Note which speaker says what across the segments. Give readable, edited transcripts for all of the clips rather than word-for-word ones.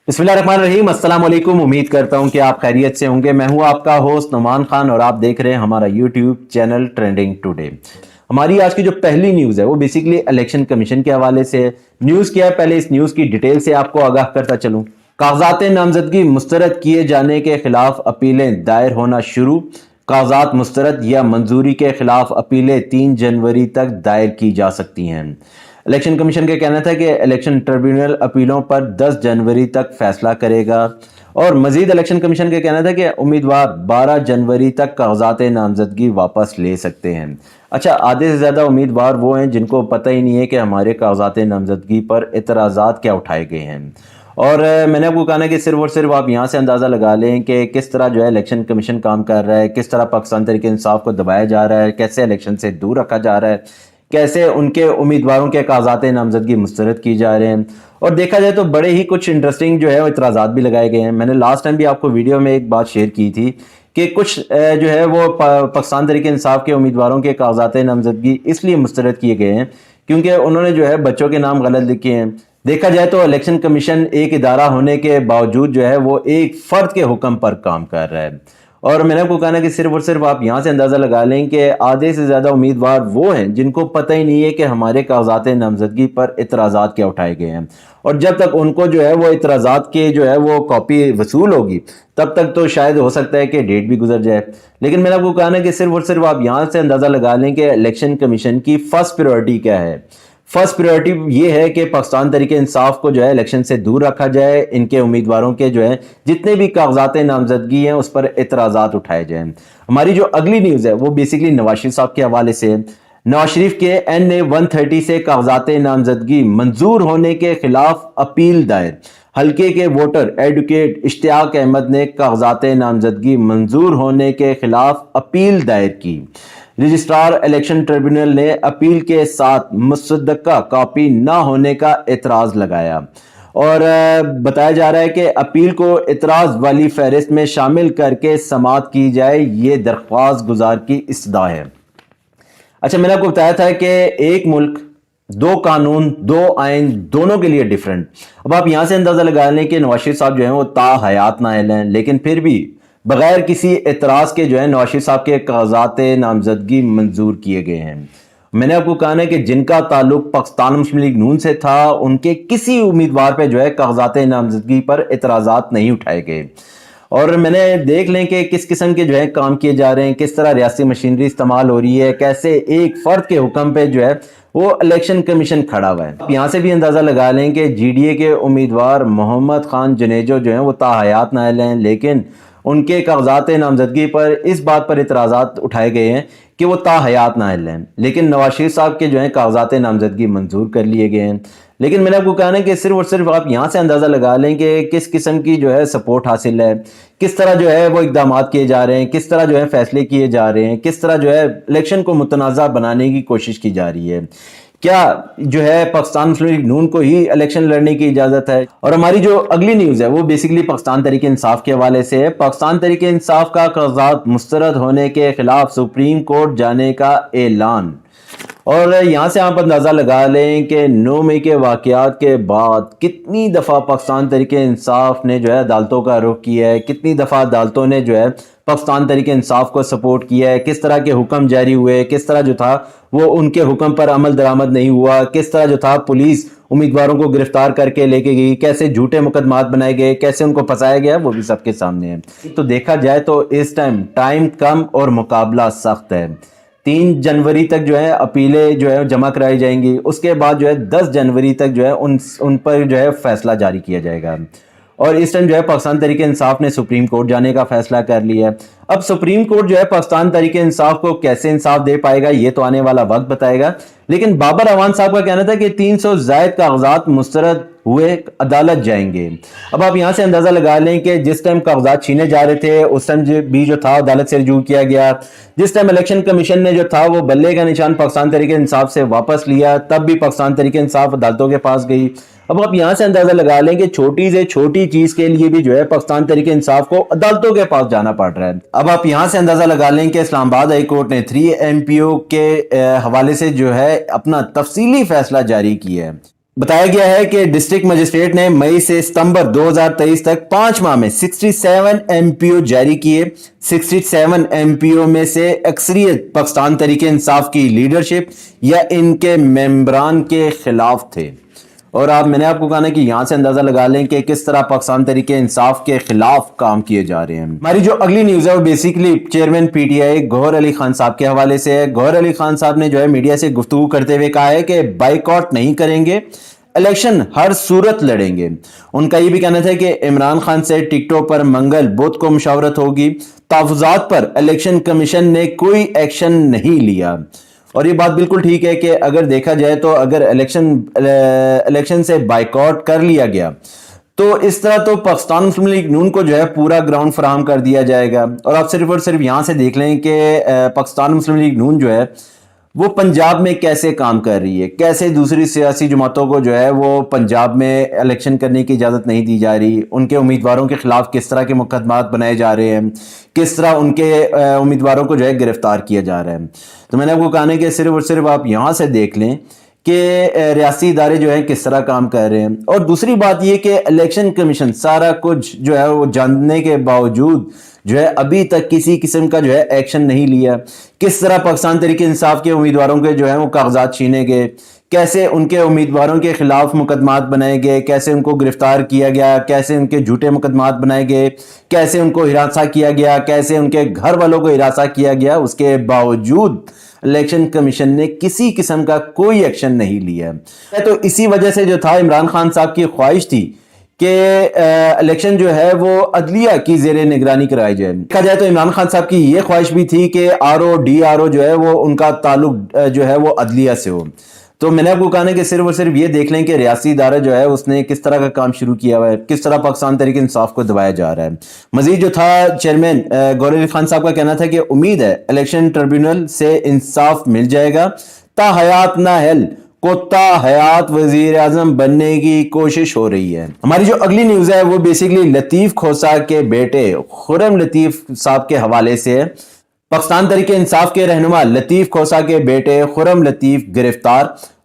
Speaker 1: बिस्मिल्लाहिर्रहमानिर्रहीम। अस्सलाम वालेकुम। उम्मीद करता हूं कि आप खैरियत से होंगे। मैं हूं आपका होस्ट नुमान खान और आप देख रहे हैं हमारा यूट्यूब चैनल ट्रेंडिंग टुडे। हमारी आज की जो पहली न्यूज़ है वो बेसिकली इलेक्शन कमीशन के हवाले से है। न्यूज़ क्या है, पहले इस न्यूज़ की डिटेल से आपको आगाह करता चलूं। कागजात नामजदगी मुस्तरद किए जाने के खिलाफ अपीलें दायर होना शुरू। कागजात मुस्तरद या मंजूरी के खिलाफ अपीलें 3 जनवरी तक दायर की जा सकती हैं। इलेक्शन कमीशन का कहना था कि इलेक्शन ट्रिब्यूनल अपीलों पर 10 जनवरी तक फैसला करेगा और मजीद इलेक्शन कमीशन का कहना था कि उम्मीदवार 12 जनवरी तक कागजात नामजदगी वापस ले सकते हैं। अच्छा, आधे से ज़्यादा उम्मीदवार वो हैं जिनको पता ही नहीं है कि हमारे कागजात नामजदगी पर एतराज़ात क्या उठाए गए हैं। और मैंने आपको कहा ना कि सिर्फ और सिर्फ आप यहाँ से अंदाज़ा लगा लें कि किस तरह जो है इलेक्शन कमीशन काम कर रहा है, किस तरह पाकिस्तान तहरीक इंसाफ को दबाया जा रहा है, कैसे इलेक्शन से दूर रखा जा रहा है, कैसे उनके उम्मीदवारों के कागजात नामजदगी मुस्तरद की जा रहे हैं। और देखा जाए तो बड़े ही कुछ इंटरेस्टिंग जो है इतराज़ात भी लगाए गए हैं। मैंने लास्ट टाइम भी आपको वीडियो में एक बात शेयर की थी कि कुछ जो है वो पाकिस्तान तहरीक इंसाफ के उम्मीदवारों के कागजात नामजदगी इसलिए मुस्तरद किए गए हैं क्योंकि उन्होंने जो है बच्चों के नाम गलत लिखे हैं। देखा जाए तो इलेक्शन कमीशन एक इदारा होने के बावजूद जो है वो एक फ़र्द के हुक्म पर काम कर रहा है। और मैंने आपको कहा ना कि सिर्फ और सिर्फ आप यहाँ से अंदाज़ा लगा लें कि आधे से ज़्यादा उम्मीदवार वो हैं जिनको पता ही नहीं है कि हमारे कागजात नामजदगी पर इतराज़ात क्या उठाए गए हैं। और जब तक उनको जो है वो इतराज़ात के जो है वो कॉपी वसूल होगी तब तक तो शायद हो सकता है कि डेट भी गुजर जाए। लेकिन मैंने आपको कहा ना कि सिर्फ और सिर्फ आप यहाँ से अंदाज़ा लगा लें कि इलेक्शन कमीशन की फ़र्स्ट प्रायोरिटी क्या है। फर्स्ट प्रायोरिटी ये है कि पाकिस्तान तहरीक इंसाफ को जो है इलेक्शन से दूर रखा जाए, इनके उम्मीदवारों के जो है जितने भी कागजात नामजदगी हैं उस पर एतराज़ात उठाए जाएं। हमारी जो अगली न्यूज़ है वो बेसिकली नवाज शरीफ साहब के हवाले से है। नवाज शरीफ के NA 130 से कागजात नामजदगी मंजूर होने के खिलाफ अपील दायर। हल्के के वोटर एडवोकेट इश्तियाक अहमद ने कागजात नामजदगी मंजूर होने के खिलाफ अपील दायर की। रजिस्ट्रार इलेक्शन ट्रिब्यूनल ने अपील के साथ मुसद्दका कॉपी न होने का एतराज़ लगाया और बताया जा रहा है कि अपील को एतराज़ वाली फहरिस्त में शामिल करके समाअत की जाए, ये दरख्वास्त गुजार की इस्तदा है। अच्छा, मैंने आपको बताया था कि एक मुल्क दो कानून दो आइन दोनों के लिए डिफरेंट। अब आप यहाँ से अंदाज़ा लगा लें कि नवाज शरीफ साहब जो हैं वो ता हयात नाअहल हैं, लेकिन फिर भी बगैर किसी एतराज़ के जो है नवाज शरीफ साहब के कागजात नामजदगी मंजूर किए गए हैं। मैंने आपको कहा है कि जिनका ताल्लुक पाकिस्तान मुस्लिम लीग नून से था उनके किसी उम्मीदवार पे जो है कागजात नामजदगी पर एतराज़ात नहीं उठाए गए। और मैंने देख लें कि किस किस्म के जो है काम किए जा रहे हैं, किस तरह रियासती मशीनरी इस्तेमाल हो रही है, कैसे एक फ़र्द के हुक्म पे जो है वो इलेक्शन कमीशन खड़ा हुआ है। यहाँ से भी अंदाज़ा लगा लें कि GDA के उम्मीदवार मोहम्मद खान जनेजो जो हैं वो ताहयात नाअहल हैं, लेकिन उनके कागजात नामजदगी पर इस बात पर इतराज़ात उठाए गए हैं कि वो ताहयात नाअहल हैं, लेकिन नवाज शरीफ साहब के जो हैं कागजात नामजदगी मंजूर कर लिए गए हैं। लेकिन मैंने आपको कहा ना कि सिर्फ और सिर्फ आप यहाँ से अंदाज़ा लगा लें कि किस किस्म की जो है सपोर्ट हासिल है, किस तरह जो है वो इकदाम किए जा रहे हैं, किस तरह जो है फैसले किए जा रहे हैं, किस तरह जो है इलेक्शन को मुतनाज़ा बनाने की कोशिश की जा रही है। क्या जो है पाकिस्तान मुस्लिम लीग नून को ही इलेक्शन लड़ने की इजाज़त है। और हमारी जो अगली न्यूज़ है वो बेसिकली पाकिस्तान तहरीक इंसाफ के हवाले से है। पाकिस्तान तहरीक इंसाफ का कागजात मुस्तरद होने के खिलाफ सुप्रीम कोर्ट जाने का ऐलान। और यहाँ से आप अंदाज़ा लगा लें कि 9 मई के वाक़यात के बाद कितनी दफ़ा पाकिस्तान तहरीक इंसाफ ने जो है अदालतों का रुख किया है, कितनी दफ़ा अदालतों ने जो है पाकिस्तान तहरीक इंसाफ को सपोर्ट किया है, किस तरह के हुक्म जारी हुए, किस तरह जो था वो उनके हुक्म पर अमल दरामद नहीं हुआ, किस तरह जो था पुलिस उम्मीदवारों को गिरफ्तार करके लेके गई, कैसे झूठे मुकदमात बनाए गए, कैसे उनको फंसाया गया, वो भी सबके सामने है। तो देखा जाए तो इस टाइम कम और मुकाबला सख्त है। 3 जनवरी तक जो है अपीलें जो है जमा कराई जाएंगी, उसके बाद जो है 10 जनवरी तक जो है उन पर जो है फैसला जारी किया जाएगा। और इस टाइम जो है पाकिस्तान तहरीक इंसाफ ने सुप्रीम कोर्ट जाने का फैसला कर लिया है। अब सुप्रीम कोर्ट जो है पाकिस्तान तहरीक इंसाफ को कैसे इंसाफ दे पाएगा ये तो आने वाला वक्त बताएगा। लेकिन बाबर अवान साहब का कहना था कि 300 जायद कागजात मुस्तरद हुए अदालत जाएंगे। अब आप यहाँ से अंदाजा लगा लें कि जिस टाइम कागजात छीने जा रहे थे उस टाइम भी जो था अदालत से रजू किया गया। जिस टाइम इलेक्शन कमीशन ने जो था वो बल्ले का निशान पाकिस्तान तहरीक इंसाफ से वापस लिया, तब भी पाकिस्तान तहरीक इंसाफ अदालतों के पास गई। अब आप यहाँ से अंदाजा लगा लें कि छोटी से छोटी चीज के लिए भी जो है पाकिस्तान तहरीक इंसाफ को अदालतों के पास जाना पड़ रहा है। अब आप यहाँ से अंदाजा लगा लें कि इस्लामाबाद हाई कोर्ट ने 3 MPO के हवाले से जो है अपना तफसीली फैसला जारी किया है। بتایا گیا ہے کہ ڈسٹرکٹ مجسٹریٹ نے مئی سے ستمبر 2023 تک 5 ماہ میں 67 ایم پی او جاری کیے. 67 ایم پی او میں سے اکثریت پاکستان تحریک انصاف کی لیڈرشپ یا ان کے ممبران کے خلاف تھے. اور میں نے آپ کو کہا نا کہ یہاں سے اندازہ لگا لیں کہ کس طرح پاکستان تحریک انصاف کے خلاف کام کیے جا رہے ہیں. ہماری جو اگلی نیوز ہے وہ basically chairman P T I Gohar Ali Khan صاحب کے حوالے سے ہے. گوہر علی خان صاحب نے جو ہے میڈیا سے گفتگو کرتے ہوئے کہا ہے کہ بائیکاٹ نہیں کریں گے, الیکشن ہر صورت لڑیں گے. ان کا یہ بھی کہنا تھا کہ عمران خان سے ٹکٹوں پر منگل بدھ کو مشاورت ہوگی. تحفظات پر الیکشن کمیشن نے کوئی ایکشن نہیں لیا. اور یہ بات بالکل ٹھیک ہے کہ اگر دیکھا جائے تو اگر الیکشن سے بائیکاٹ کر لیا گیا تو اس طرح تو پاکستان مسلم لیگ نون کو جو ہے پورا گراؤنڈ فراہم کر دیا جائے گا. اور آپ صرف اور صرف یہاں سے دیکھ لیں کہ پاکستان مسلم لیگ نون جو ہے وہ پنجاب میں کیسے کام کر رہی ہے, کیسے دوسری سیاسی جماعتوں کو جو ہے وہ پنجاب میں الیکشن کرنے کی اجازت نہیں دی جا رہی, ان کے امیدواروں کے خلاف کس طرح کے مقدمات بنائے جا رہے ہیں, کس طرح ان کے امیدواروں کو جو ہے گرفتار کیا جا رہا ہے. تو میں نے آپ کو کہا ہے کہ صرف اور صرف آپ یہاں سے دیکھ لیں کہ ریاستی ادارے جو ہیں کس طرح کام کر رہے ہیں. اور دوسری بات یہ کہ الیکشن کمیشن سارا کچھ جو ہے وہ جاننے کے باوجود جو ہے ابھی تک کسی قسم کا جو ہے ایکشن نہیں لیا. کس طرح پاکستان تحریک انصاف کے امیدواروں کے جو ہے وہ کاغذات چھینے گئے, کیسے ان کے امیدواروں کے خلاف مقدمات بنائے گئے, کیسے ان کو گرفتار کیا گیا, کیسے ان کے جھوٹے مقدمات بنائے گئے, کیسے ان کو ہراساں کیا گیا, کیسے ان کے گھر والوں کو ہراساں کیا گیا. اس کے باوجود الیکشن کمیشن نے کسی قسم کا کوئی ایکشن نہیں لیا. تو اسی وجہ سے جو تھا عمران خان صاحب کی خواہش تھی کہ الیکشن جو ہے وہ عدلیہ کی زیر نگرانی کرائی جائے. دیکھا جائے تو عمران خان صاحب کی یہ خواہش بھی تھی کہ R O D R O جو ہے وہ ان کا تعلق جو ہے وہ عدلیہ سے ہو. تو میں نے آپ کو کہا کہ صرف اور صرف یہ دیکھ لیں کہ ریاستی ادارہ جو ہے اس نے کس طرح کا کام شروع کیا ہوا ہے, کس طرح پاکستان تحریک انصاف کو دبایا جا رہا ہے. مزید جو تھا چیئرمین گوہر علی خان صاحب کا کہنا تھا کہ امید ہے الیکشن ٹریبیونل سے انصاف مل جائے گا. تا حیات نہ ہل کو تا حیات وزیر اعظم بننے کی کوشش ہو رہی ہے. ہماری جو اگلی نیوز ہے وہ بیسیکلی لطیف کھوسہ کے بیٹے خرم لطیف صاحب کے حوالے سے ہے. پاکستان تحریک انصاف کے رہنما لطیف کھوسہ کے بیٹے خرم لطیف گرفتار.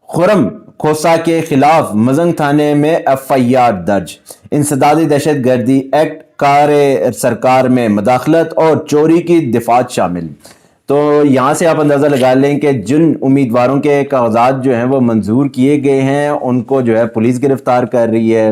Speaker 1: خرم کھوسہ کے خلاف مزنگ تھانے میں ایف آئی آر درج. انسدادی دہشت گردی ایکٹ, کار سرکار میں مداخلت اور چوری کی دفعات شامل. تو یہاں سے آپ اندازہ لگا لیں کہ جن امیدواروں کے کاغذات جو ہیں وہ منظور کیے گئے ہیں ان کو جو ہے پولیس گرفتار کر رہی ہے.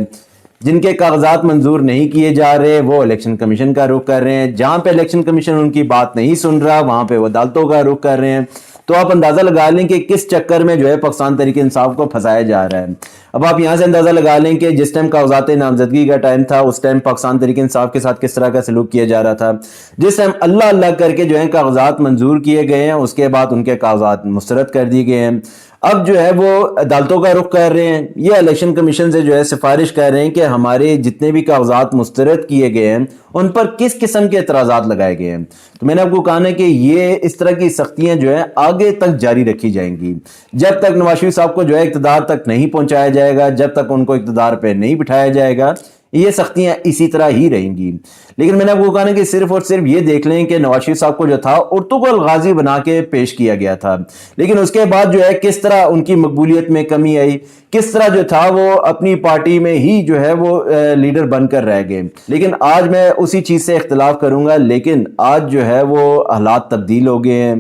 Speaker 1: جن کے کاغذات منظور نہیں کیے جا رہے وہ الیکشن کمیشن کا رخ کر رہے ہیں. جہاں پہ الیکشن کمیشن ان کی بات نہیں سن رہا وہاں پہ وہ عدالتوں کا رخ کر رہے ہیں. تو آپ اندازہ لگا لیں کہ کس چکر میں جو ہے پاکستان تحریک انصاف کو پھنسایا جا رہا ہے. اب آپ یہاں سے اندازہ لگا لیں کہ جس ٹائم کاغذات نامزدگی کا ٹائم تھا اس ٹائم پاکستان تحریک انصاف کے ساتھ کس طرح کا سلوک کیا جا رہا تھا. جس ٹائم اللہ اللہ کر کے جو ہے کاغذات منظور کیے گئے ہیں اس کے بعد ان کے کاغذات مسترد کر دیے گئے ہیں. اب جو ہے وہ عدالتوں کا رخ کر رہے ہیں. یہ الیکشن کمیشن سے جو ہے سفارش کر رہے ہیں کہ ہمارے جتنے بھی کاغذات مسترد کیے گئے ہیں ان پر کس قسم کے اعتراضات لگائے گئے ہیں. تو میں نے آپ کو کہا ہے کہ یہ اس طرح کی سختیاں جو ہیں آگے تک جاری رکھی جائیں گی. جب تک نواز شریف صاحب کو جو ہے اقتدار تک نہیں پہنچایا جائے گا, جب تک ان کو اقتدار پہ نہیں بٹھایا جائے گا, یہ سختیاں اسی طرح ہی رہیں گی. لیکن میں نے آپ کو کہا کہ صرف اور صرف یہ دیکھ لیں کہ نواز شریف صاحب کو جو تھا ارطغرل غازی بنا کے پیش کیا گیا تھا, لیکن اس کے بعد جو ہے کس طرح ان کی مقبولیت میں کمی آئی, کس طرح جو تھا وہ اپنی پارٹی میں ہی جو ہے وہ لیڈر بن کر رہ گئے. لیکن آج میں اسی چیز سے اختلاف کروں گا. لیکن آج جو ہے وہ حالات تبدیل ہو گئے ہیں,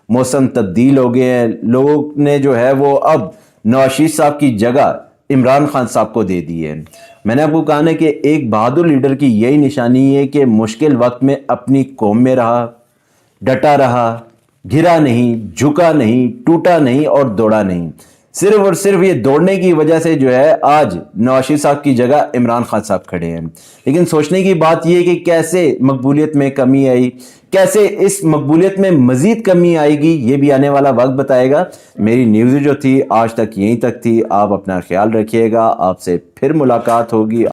Speaker 1: موسم تبدیل ہو گئے ہیں. لوگوں نے جو ہے وہ اب نواز شریف صاحب کی جگہ عمران خان صاحب کو دے دی ہے. میں نے آپ کو کہا ہے کہ ایک بہادر لیڈر کی یہی نشانی ہے کہ مشکل وقت میں اپنی قوم میں رہا, ڈٹا رہا, گرا نہیں, جھکا نہیں, ٹوٹا نہیں اور دوڑا نہیں. صرف اور صرف یہ دوڑنے کی وجہ سے جو ہے آج نواز شریف صاحب کی جگہ عمران خان صاحب کھڑے ہیں. لیکن سوچنے کی بات یہ ہے کہ کیسے مقبولیت میں کمی آئی, کیسے اس مقبولیت میں مزید کمی آئے گی, یہ بھی آنے والا وقت بتائے گا. میری نیوز جو تھی آج تک یہیں تک تھی. آپ اپنا خیال رکھیے گا, آپ سے پھر ملاقات ہوگی.